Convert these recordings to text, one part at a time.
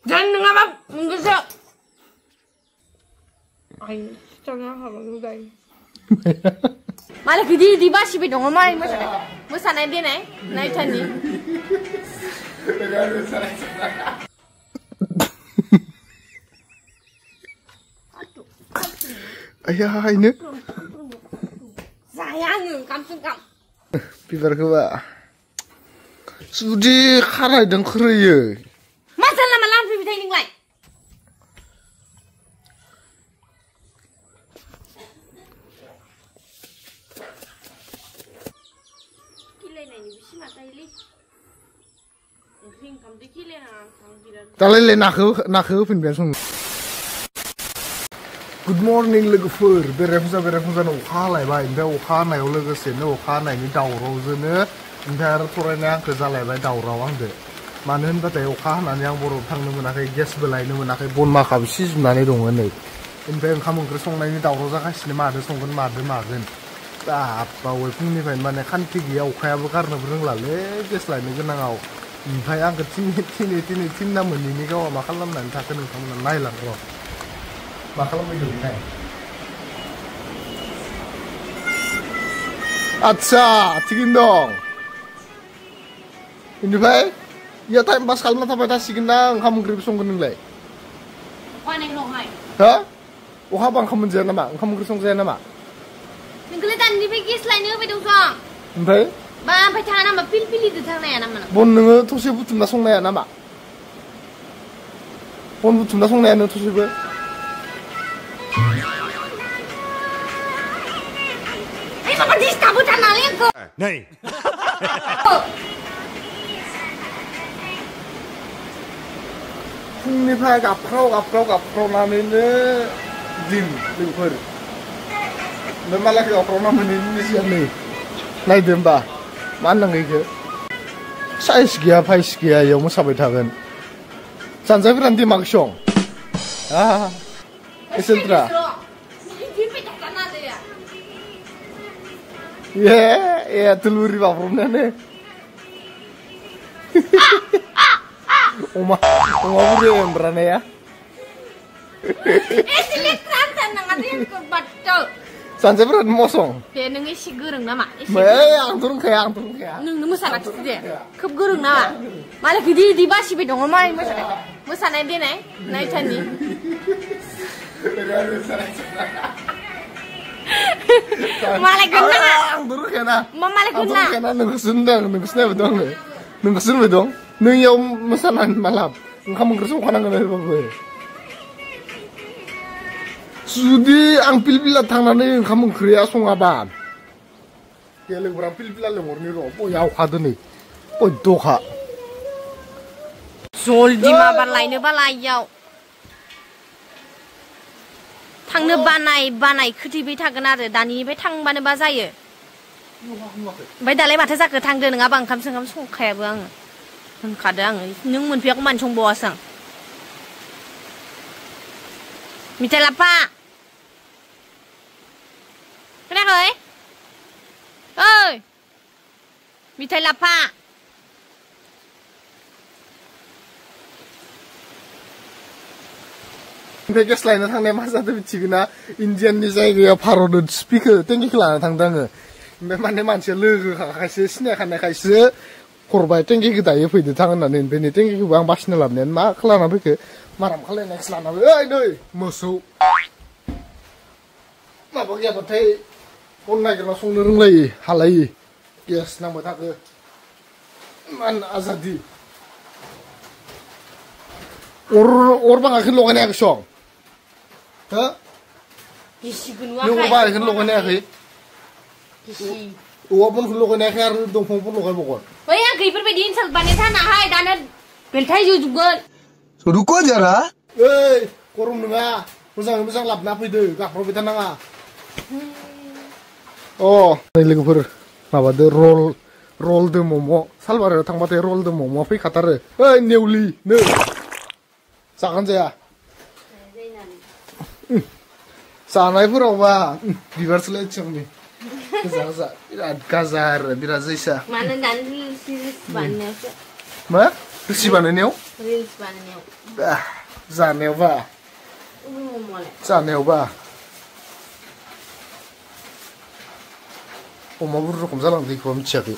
Jangan ngapa enggak. Ay, jangan halang guys. Malah gede di basi bidong omai mosaनाय देनाय नायथानि Ayah ini sayang kamsengkam bibarखौबा जुदि खारायदों खोरोयो मा जानला मानला फैबाय थायो नोंलाय दालाय नाखौ होफिनबाय सं गुड मर्निं लोगोफोर बेरायफुंजा अखा हालायबाय ओमफ्राय अखा हानायाव लोगोसेनो अखा हानायनि दावरावजोंनो ओमफ्राय आरो फरायनाय आंखौ जालायबाय दावराव आंदो मानो होनबाथाय अखा हानानै आं बरफ थांनो मोनाखै गेसबो लायनो मोनाखै बन माखाबो सिजोबनानै दङ नै ओमफ्राय ओंखाम ओंख्रि संनायनि दावराव जागासिनो मादो संगोन मादो मागोन बावै फुंनिफ्रायनो माने खान्थि गैया अखायाबो गारनोबो रोंलालै गेस लायनो गोनाङाव ओमफ्राय आंखौ थिनना मोनैनि गावआ मा खालामनानै थाखो नोंथांमोना नायलां र' मा खालामबाय दंथाय आदसा थिगैनो दं बेनिफ्राय इया टाइम पास खालामना थाबाय थासिगोन ना ओंखाम ओंख्रिबो संगोन नोंलाय हा अखा बांखा मोनजाया नामा ओंखाम ओंख्रि संजाया नामा नोंखौलाय दानिफ्राय गेस लायनो होबाय दं जों ओमफ्राय बा ओमफ्राय थाङा नामा पिलपिलिदो थांनाया नामा बन नोङो थसे बुथुमना संनाया नामा बन बुथुमना संनाया नों थसेबो Ay, apa disebut tanahnya ke? Nih. फुंनिफ्राय गाबख्रावनानैनो दिन लोगोफोर ओमफ्राय मालाय गाबख्रावना मोनैनि सिगां नै नायदो होमबा मा होननांगौ इखो साइज गैया फाइस गैया इयाव मोसाबाय थागोन जानजायफोरानो दिमाग सं एसेन्ट्रा तुलुरि बाब्रबनायानो अमा बुरि एमब्रानाया जानजायफोरानो मसं दे नों एसे गोरों नामा आंथ' रोंखाया नोंनो मोसानाखिसो दे खोब गोरों नामा मालाय गिदिर बासिबाय दङ मालाय मोसानाय देनाय नायथानि मालाय गोनाङा आंथ' रोंखायाना मा मालाय गोनाङा नोंखौसो होनदों नोंखौसो नायबाय दं आङो नोंखौसो होनबाय दं नों इयाव मोसानानै माला ओंखाम ओंख्रि संखानांगोन होबाबो जुदि आं पिलपिला थांनानै ओंखाम ओंख्रिया सङाबा लोगोफोरा पिलपिला लिंहरनि र' बया अखा दिनै बयद'खा जलदि माबा लायनो बालाय इयाव थांनो बानाय खोथैबाय थागोन आरो दानिफ्राय थांबानोबा जायो ओमफ्राय दालाय माथो जाखो थांदो नङाबा ओंखाम संखायाबो आङो होनखादो आङो नों मोनफैयाखौ मानो संबावासो आं मिथाइ लाफा खोनायाखै ओइ मिथाइ लाफा ओमफ्राय गेस लायनो थांनाया मा जादों मिथिगोना इण्डियाननि जायगायाव भारत स्पिखौ टेंकिखौ लाना थांदों आङो ओमफ्राय माने मानसिया लोगो खायसे सिनायखानायखायसो हरबाय टेंकिखौ दायो फैदो थां होननानै ओमफ्राय नै टेंकिखौबो आं बासिना लाबोनायानो मा खालामना फैखो माराम खालायनायसो लाना फै ओइ नै मोसौ माबा गैयाबाथाय बन नागिरना संनो रोंलायो हालायो गेस नांबाय थाखो मान आजादि अर बाङाखै लगायनायाखै सं हो नों अर बाङाखै लगायनायाखै औवा बनखौ लगायनायाखै आरो दंफां बन लगायबावगोन बै आं गैफोरबायदि इनसाल्ट बानायथानाहाय दानो बेलथाय जोबगोन रुको जरा ओइ गरम नङा मोजाङै मोजां लाबोना फैदो गाख्रबबाय थानाङा नै लोगोफोर माबादो रलदो मम' सालबारियाव थांबाथाय रलदो मम'आ फैखाथारो ओइ नेवलि नो जागोन जाया जानायफोरावबा बिबारसोलाय जोंनि बिराद गाजा आरो बिराद जैसा मानो दानो सिरिस बानायनायावसो मा रोसि बानायनायाव रिल्स बानायनायाव जानायावबा जानायावबा अमा बुरु रखम जालांदों बेखौबा मिथियाखै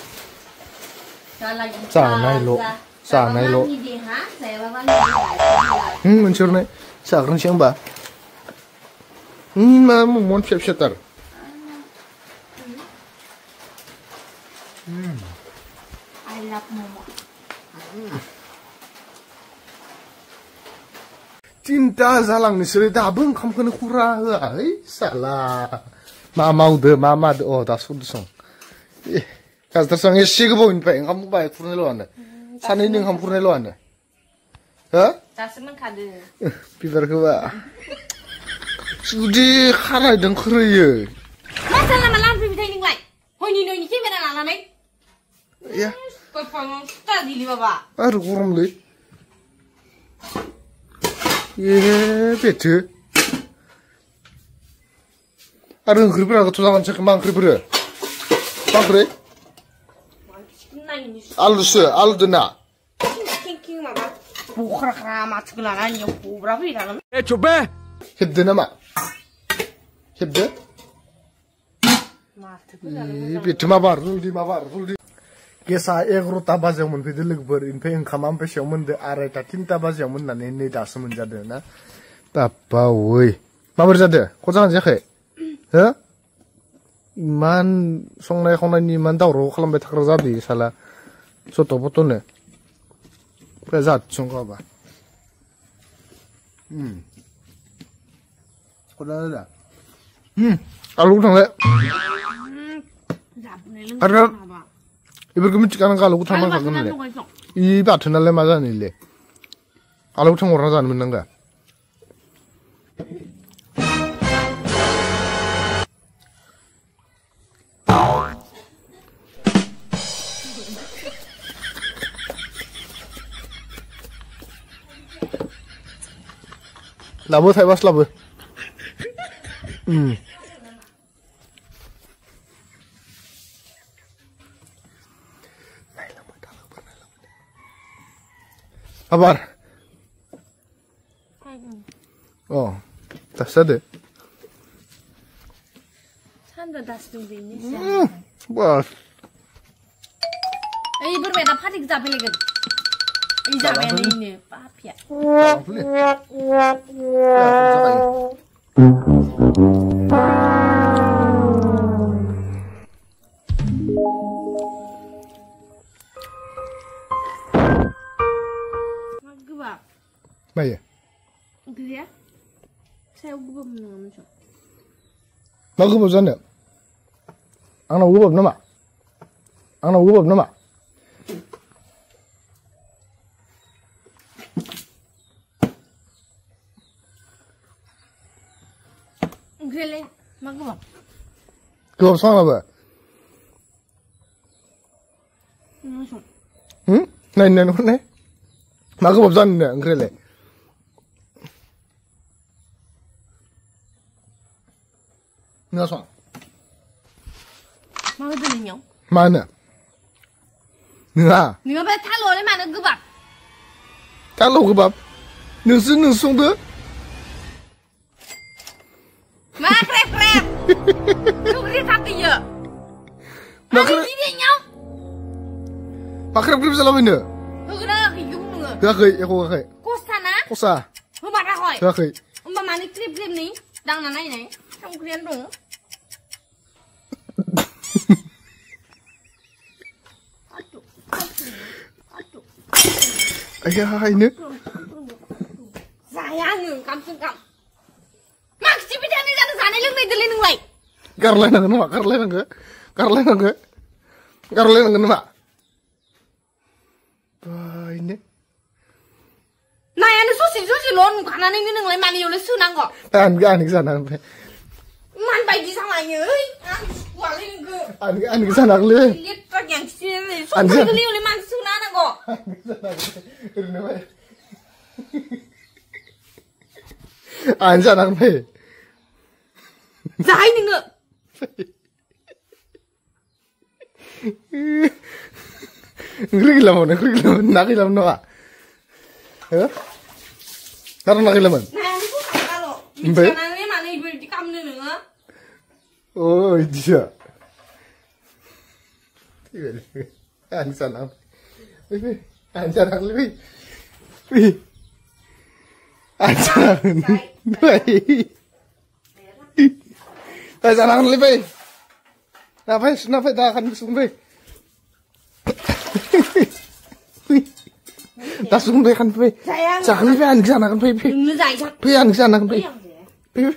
जानायल' जानायल' मोनसे हरनाय जाग्रोनोसै होमबा मा ममन फिसा फिसाथार I love momo. Cinta zalang nोंसोरो दाबो ओंखामखौनो खुरा होआ है साला मा मावदो मा मादो दा सुदो सं गाज्रिथार सं एसे गोबावनिफ्राय ओंखाम बाय खुरनायल'आनो सानैनि ओंखाम खुरनायल'आनो हो दासो मोनखादो बिबारखौबा जुदि खानायदों खोरैयो मा जाला मा लांफैबाय नोंलाय हयनि नयनि केमेरा लानानै या दिली बाबा आरो गरमलै बेथो आरो ओंख्रिफोरा गोथाव जागोनसै मा ओंख्रिफोर मा ओंख्रि आलुसो आलुदो ना king माबा बख्रा माथोखौ लानानै हब्रा फैदागोन चुपे हेबदो नामा हेबदो बेथो माबार रुलदि गेसा 11ता बाजियाव मोनफैदो लोगोफोर ओमफ्राय ओंखामा बेसेयाव मोनदो 2:30 3ता बाजियाव मोननानै नै दासो मोनजादो ना बाबा ओइ माबोरै जादो खजान जायाखै हो इमान संनाय खावनायनि इमान दावराव खालामबाय थाग्रा जादो साला सत' बत'नो ओमफ्राय जाथसंगाबा खजान दा आलु थांलाय आरो बेफोरखौ मिथिखानांगौ आलुखौ थांनांखागोन होनलाय इ बाथोनालाय मा जानो इलाय आलुखौ थांहरना जानो मोननांगा लाबो थाइबासो लाबो Kabar? Oh, tas ada. Sandra das dong ini. Bos. Berbeda patik zabe lagi. Zabe ini papia. Baik. Dia, saya gubab nama macam. Mau gubab sana? Anak gubab nama? Anak gubab nama? Gile, mau gubab? Gubab sama apa? Macam. Nih. Mau gubab sana gile. Nggak soal. Mana dulunya? Mana? Nggak. Nggak boleh tahu oleh mana gebab? Tahu gebab? Nusung tu? Mana krep? Tu beri tak dia. Mana dirinya? Makrep krep salam ini. Enggak, hidup enggak. Aku gak. Kosa na? Kosa. Mana koi? Gak. Mana krep ni? Dang nana ini. Kamu kalian dong. Ayah ini. Sayang, kamu sengkam. Mak cipi jangan jangan sana lagi medelin ngai. Karlen nggak? Karlen nggak mak? Ini. Nah, anu susi lon karena ini ngai mani oleh sunang kok. Tahan ke sana. Man bayi samanya, walin ke. Ke sana le. Lihat tak yang sini. Susi kali oleh man sunang kok. Sana le. Zai ni nge. Ngeri lam, nak lam no. Hah? Karena kelemen. Nah, itu kalau Mbe? bicaranya mana ibu di kamu nih Oh, iya. Sana. Wih, sana lebih. Wih. Sana. Wih. Sana lebih. Nafas dah akan sumber. Tak sumber kan pe. Jangan lebih an sana kan pe. Pe an sana kan pe. Pe.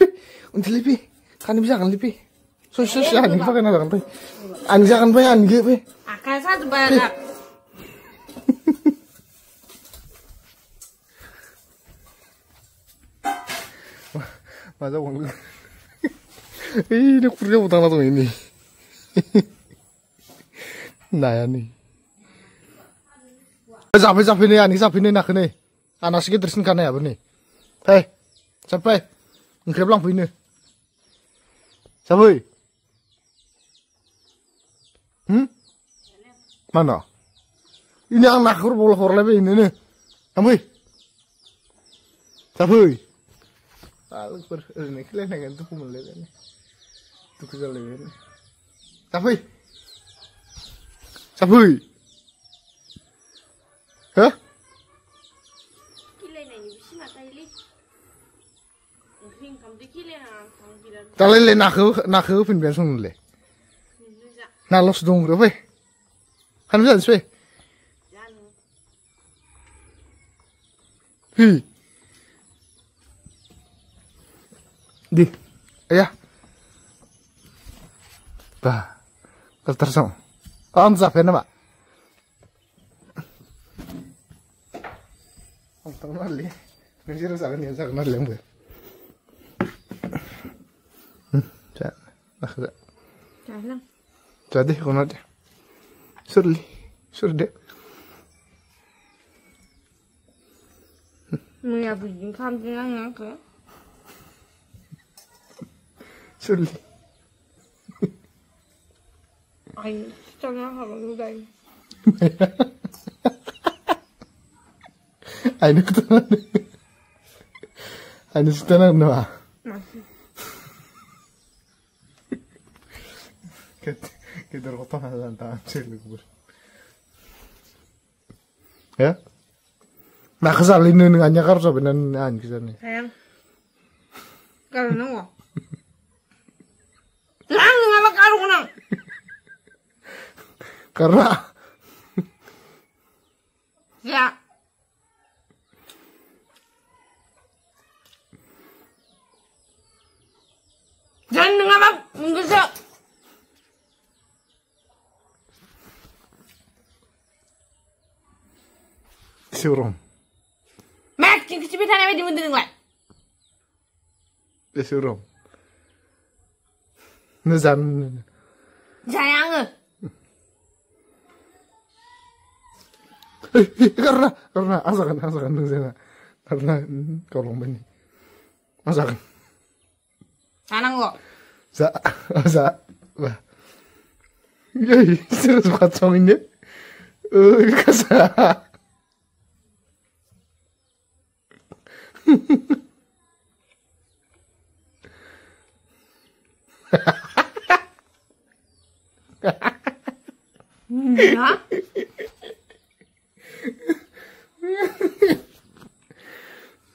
Untuk lebih. Kan bisa kan lebih. Sus an pakai nada kan pe. An jangan pe an gitu pe. Akan satu banyak. Masa uang lu. Ini kerja utang langsung ini. Nah ya nih. Sampai nih ani sampai nih nak nih. Anak sedikit tersin kan ya benih. Hei, sampai. Nggak bilang begini. Sampai. Mana? Ini anak hur lebih ini nih. Sampai. Sampai. Lalu ini kalian yang itu kumulai ini. Itu kerja lebih ini. Sampai. Sampai. Hah? Tali le nak pun biasa nule. Nak los dong berapa? Kan bisa sih. Hi. Di, ayah. Bah, tertersong. Om sampai nama. Om tahu nali. Nanti rasakan ya, saya kenal yang ber. Nak Jangan. Jadi kau nanti. Surli. Mungkin aku jin kampungan ke. Surli. Ay, setengah kalau udah. Ini ketenangan. Ini setengah nama. Masih. Kita rotong lantaran cili kubur. Ya? Nah kesal ini dengan nyakar sebenarnya kisah nih. Sayang. Kalau nunggu. Langsung apa karung nang? Karena Ya. Jangan dengar bang, menggesek. Surum. Mek, cing kecipitan apa di mundur nggak? Surum. Nezan. Sayang. Karena asakan sana. Karena kolong beni. Asakan. Sana kok. Za. Wah. Yai, serius kacang ini. Kasa. Ya.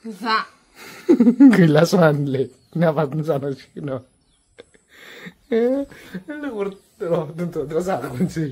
Bisa. Gila soalnya. Kenapa sana sih no? Lu tentu terus aku sih.